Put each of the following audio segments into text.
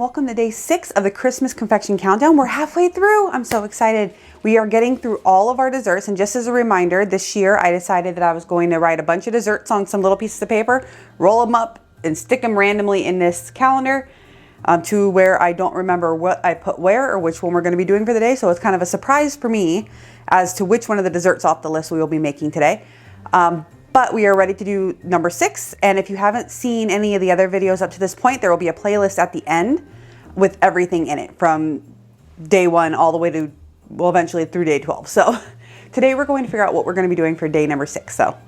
welcome to day 6 of the Christmas confection countdown. We're halfway through. I'm so excited. We are getting through all of our desserts, and just as a reminder, this year I decided that I was going to write a bunch of desserts on some little pieces of paper, roll them up, and stick them randomly in this calendar to where I don't remember what I put where or which one we're going to be doing for the day. So it's kind of a surprise for me as to which one of the desserts off the list we will be making today. But we are ready to do number 6. And if you haven't seen any of the other videos up to this point, there will be a playlist at the end with everything in it from day 1 all the way to, well, eventually through day 12. So today we're going to figure out what we're going to be doing for day number 6. So,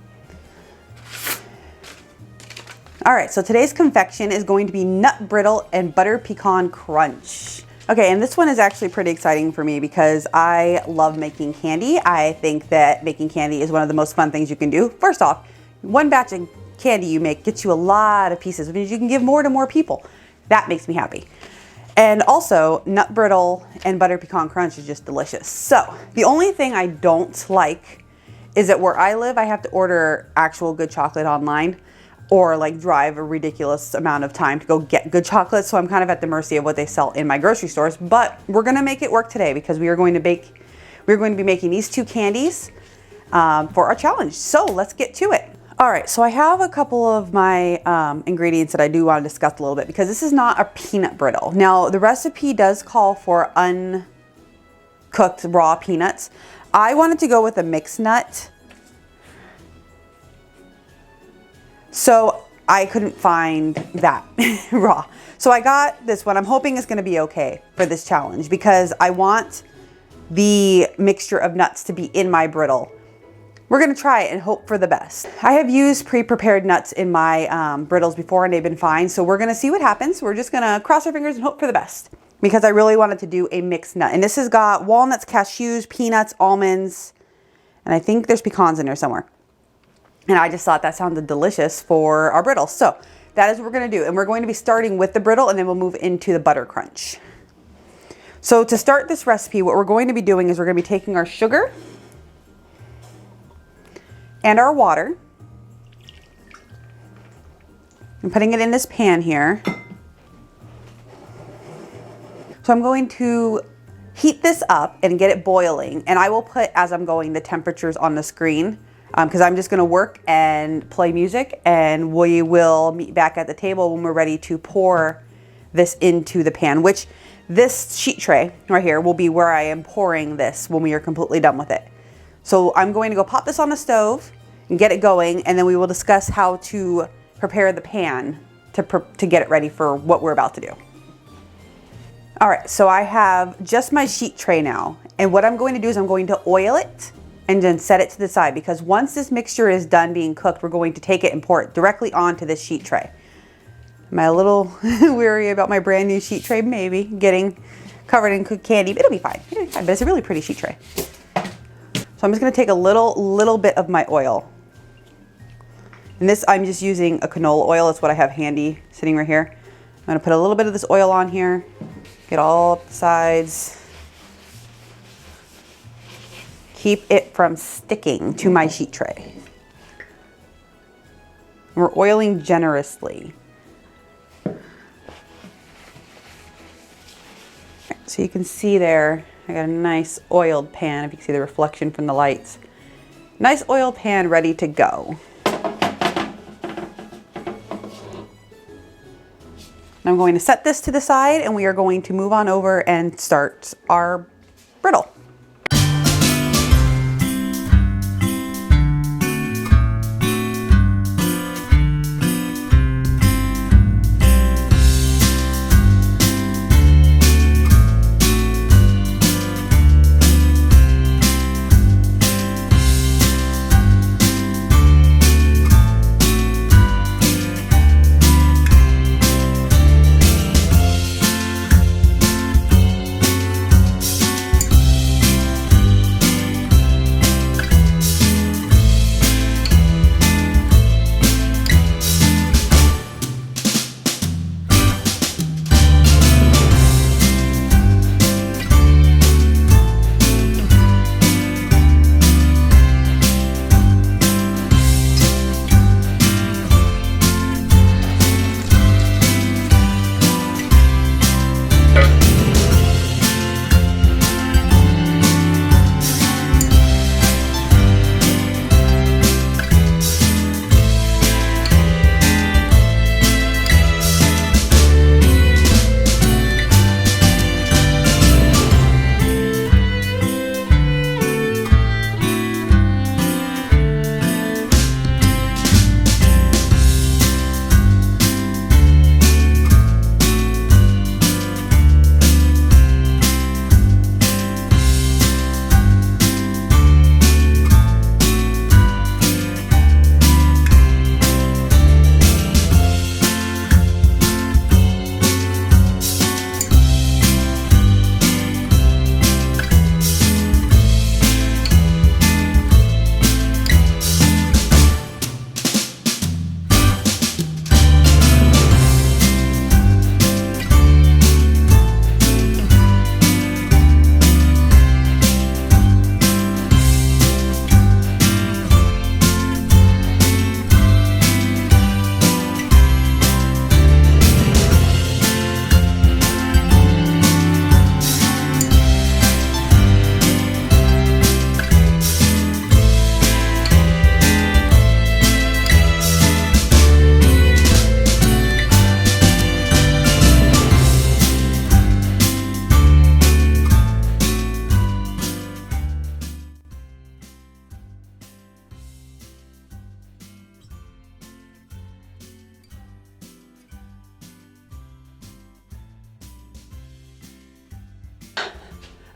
all right, so today's confection is going to be nut brittle and butter pecan crunch. Okay, and this one is actually pretty exciting for me because I love making candy. I think that making candy is one of the most fun things you can do. First off, one batch of candy you make gets you a lot of pieces, which means you can give more to more people. That makes me happy. And also, nut brittle and butter pecan crunch is just delicious. So, the only thing I don't like is that where I live, I have to order actual good chocolate online, or like drive a ridiculous amount of time to go get good chocolate. So I'm kind of at the mercy of what they sell in my grocery stores, but we're gonna make it work today because we're going to be making these 2 candies for our challenge. So let's get to it. All right, so I have a couple of my ingredients that I do want to discuss a little bit because this is not a peanut brittle. Now the recipe does call for uncooked raw peanuts. I wanted to go with a mixed nut. So I couldn't find that raw. So I got this one. I'm hoping it's gonna be okay for this challenge because I want the mixture of nuts to be in my brittle. We're gonna try it and hope for the best. I have used pre-prepared nuts in my brittles before and they've been fine. So we're gonna see what happens. We're just gonna cross our fingers and hope for the best because I really wanted to do a mixed nut. And this has got walnuts, cashews, peanuts, almonds, and I think there's pecans in there somewhere. And I just thought that sounded delicious for our brittle. So that is what we're gonna do. And we're going to be starting with the brittle and then we'll move into the Buttercrunch. So to start this recipe, what we're going to be doing is we're gonna be taking our sugar and our water and putting it in this pan here. So I'm going to heat this up and get it boiling. And I will put, as I'm going, the temperatures on the screen. Because I'm just going to work and play music, and we will meet back at the table when we're ready to pour this into the pan, which this sheet tray right here will be where I am pouring this when we are completely done with it. So I'm going to go pop this on the stove and get it going, and then we will discuss how to prepare the pan to get it ready for what we're about to do. All right, so I have just my sheet tray now, and what I'm going to do is I'm going to oil it and then set it to the side because once this mixture is done being cooked, we're going to take it and pour it directly onto this sheet tray. Am I a little weary about my brand new sheet tray? Maybe getting covered in cooked candy, but it'll be fine. It'll be fine, but it's a really pretty sheet tray. So I'm just gonna take a little bit of my oil. And this, I'm just using a canola oil. That's what I have handy sitting right here. I'm gonna put a little bit of this oil on here, get all up the sides. Keep it from sticking to my sheet tray. We're oiling generously. So you can see there, I got a nice oiled pan, if you can see the reflection from the lights. Nice oiled pan ready to go. I'm going to set this to the side and we are going to move on over and start our brittle.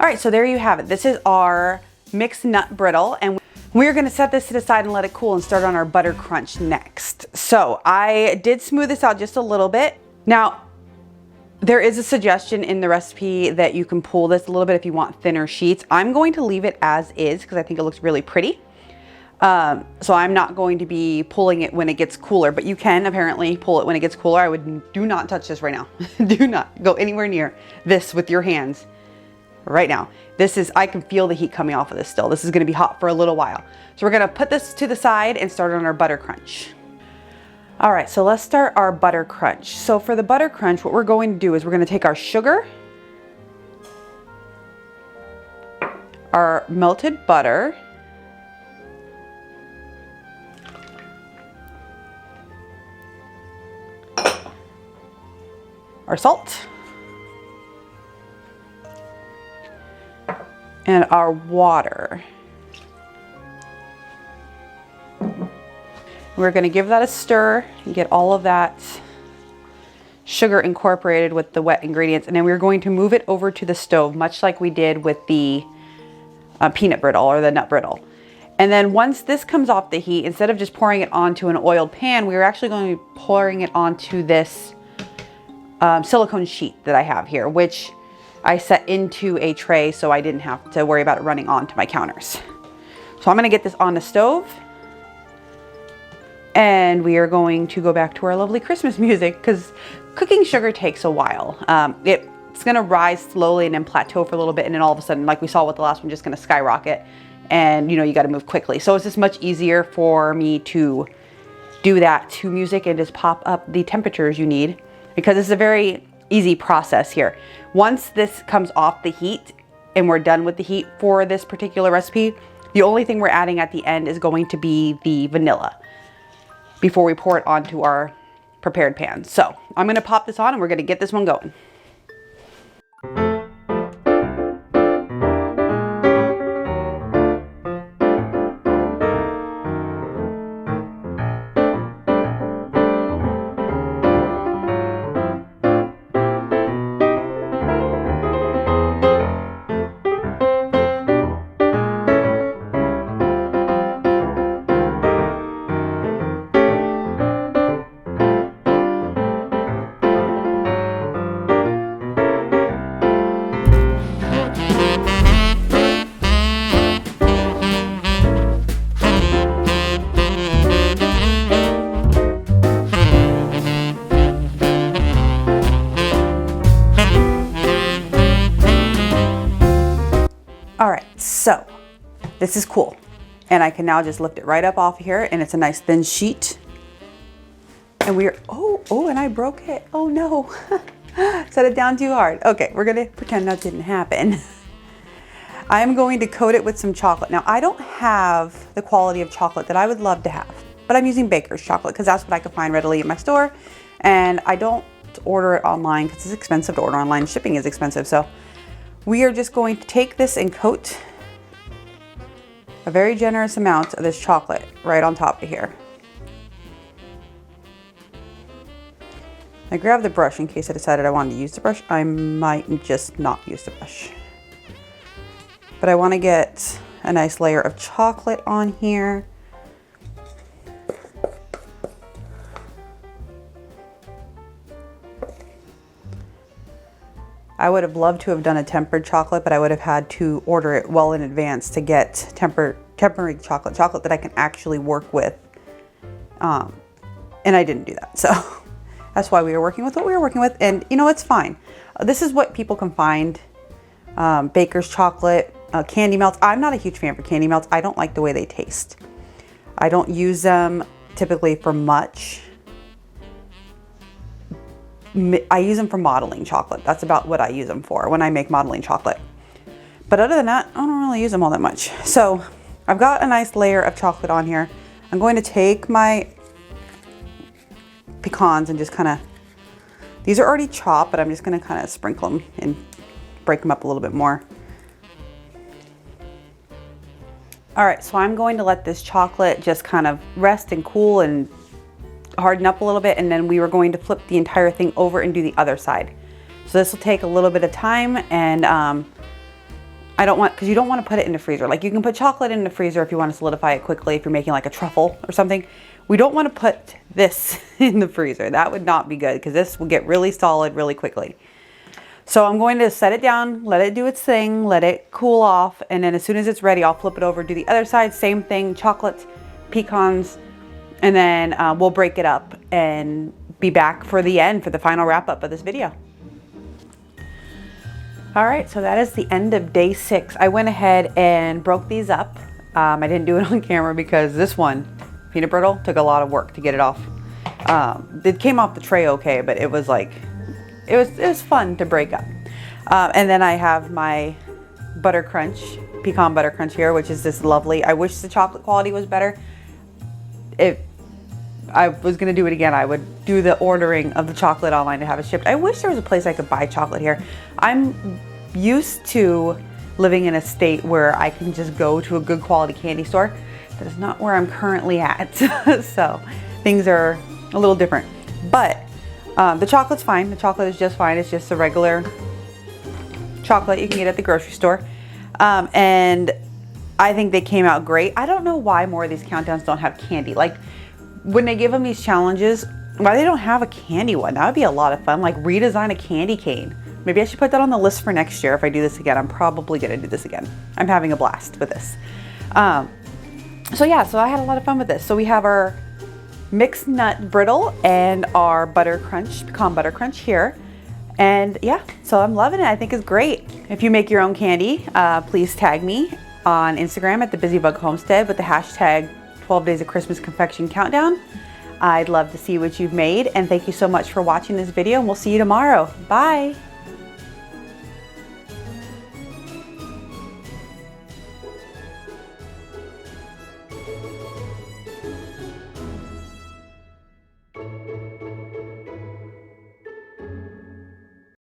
All right, so there you have it. This is our mixed nut brittle, and we're gonna set this to the side and let it cool and start on our Buttercrunch next. So I did smooth this out just a little bit. Now, there is a suggestion in the recipe that you can pull this a little bit if you want thinner sheets. I'm going to leave it as is because I think it looks really pretty. So I'm not going to be pulling it when it gets cooler, but you can apparently pull it when it gets cooler. I would do not touch this right now. Do not go anywhere near this with your hands right now. This is, I can feel the heat coming off of this still. This is gonna be hot for a little while. So we're gonna put this to the side and start on our Buttercrunch. All right, so let's start our Buttercrunch. So for the Buttercrunch, what we're going to do is we're gonna take our sugar, our melted butter, our salt, and our water. We're gonna give that a stir and get all of that sugar incorporated with the wet ingredients. And then we're going to move it over to the stove, much like we did with the peanut brittle or the nut brittle. And then once this comes off the heat, instead of just pouring it onto an oiled pan, we're actually going to be pouring it onto this silicone sheet that I have here, which I set into a tray so I didn't have to worry about it running onto my counters. So I'm gonna get this on the stove, and we are going to go back to our lovely Christmas music because cooking sugar takes a while. It's gonna rise slowly and then plateau for a little bit, and then all of a sudden, like we saw with the last one, just gonna skyrocket, and you know, you gotta move quickly. So it's just much easier for me to do that to music and just pop up the temperatures you need, because it's a very easy process here. Once this comes off the heat and we're done with the heat for this particular recipe, the only thing we're adding at the end is going to be the vanilla before we pour it onto our prepared pan. So I'm gonna pop this on and we're gonna get this one going. All right, so this is cool. And I can now just lift it right up off here, and it's a nice thin sheet. And we're, oh, and I broke it. Oh no, set it down too hard. Okay, we're gonna pretend that didn't happen. I'm going to coat it with some chocolate. Now, I don't have the quality of chocolate that I would love to have, but I'm using baker's chocolate because that's what I can find readily in my store. And I don't order it online because it's expensive to order online. Shipping is expensive, so. We are just going to take this and coat a very generous amount of this chocolate right on top of here. I grabbed the brush in case I decided I wanted to use the brush. I might just not use the brush. But I want to get a nice layer of chocolate on here. I would have loved to have done a tempered chocolate, but I would have had to order it well in advance to get tempering chocolate that I can actually work with. And I didn't do that. So that's why we were working with what we were working with. And you know, it's fine. This is what people can find. Baker's chocolate, candy melts. I'm not a huge fan for candy melts. I don't like the way they taste. I don't use them typically for much. I use them for modeling chocolate. That's about what I use them for when I make modeling chocolate. But other than that, I don't really use them all that much. So I've got a nice layer of chocolate on here. I'm going to take my pecans and just kind of, these are already chopped, but I'm just going to kind of sprinkle them and break them up a little bit more. All right, so I'm going to let this chocolate just kind of rest and cool and harden up a little bit, and then we were going to flip the entire thing over and do the other side. So this will take a little bit of time, and I don't want, because you don't want to put it in the freezer. Like you can put chocolate in the freezer if you want to solidify it quickly, if you're making like a truffle or something. We don't want to put this in the freezer. That would not be good because this will get really solid really quickly. So I'm going to set it down, let it do its thing, let it cool off. And then as soon as it's ready, I'll flip it over, do the other side, same thing, chocolate, pecans, and then we'll break it up and be back for the end, for the final wrap up of this video. All right, so that is the end of day 6. I went ahead and broke these up. I didn't do it on camera because this one, peanut brittle, took a lot of work to get it off. It came off the tray okay, but it was like, it was fun to break up. And then I have my Buttercrunch, Pecan Buttercrunch here, which is this lovely, I wish the chocolate quality was better. If I was gonna do it again, I would do the ordering of the chocolate online to have it shipped. I wish there was a place I could buy chocolate here. I'm used to living in a state where I can just go to a good quality candy store. That is not where I'm currently at. So things are a little different. But the chocolate's fine. The chocolate is just fine. It's just a regular chocolate you can get at the grocery store. And I think they came out great. I don't know why more of these countdowns don't have candy. Like when they give them these challenges, why they don't have a candy one? That would be a lot of fun. Like redesign a candy cane. Maybe I should put that on the list for next year if I do this again. I'm probably gonna do this again. I'm having a blast with this. So yeah, so I had a lot of fun with this. So we have our mixed nut brittle and our Buttercrunch, pecan Buttercrunch here. And yeah, so I'm loving it. I think it's great. If you make your own candy, please tag me on Instagram at the Busybug Homestead with the hashtag 12 Days of Christmas Confection Countdown. I'd love to see what you've made, and thank you so much for watching this video, and we'll see you tomorrow. Bye.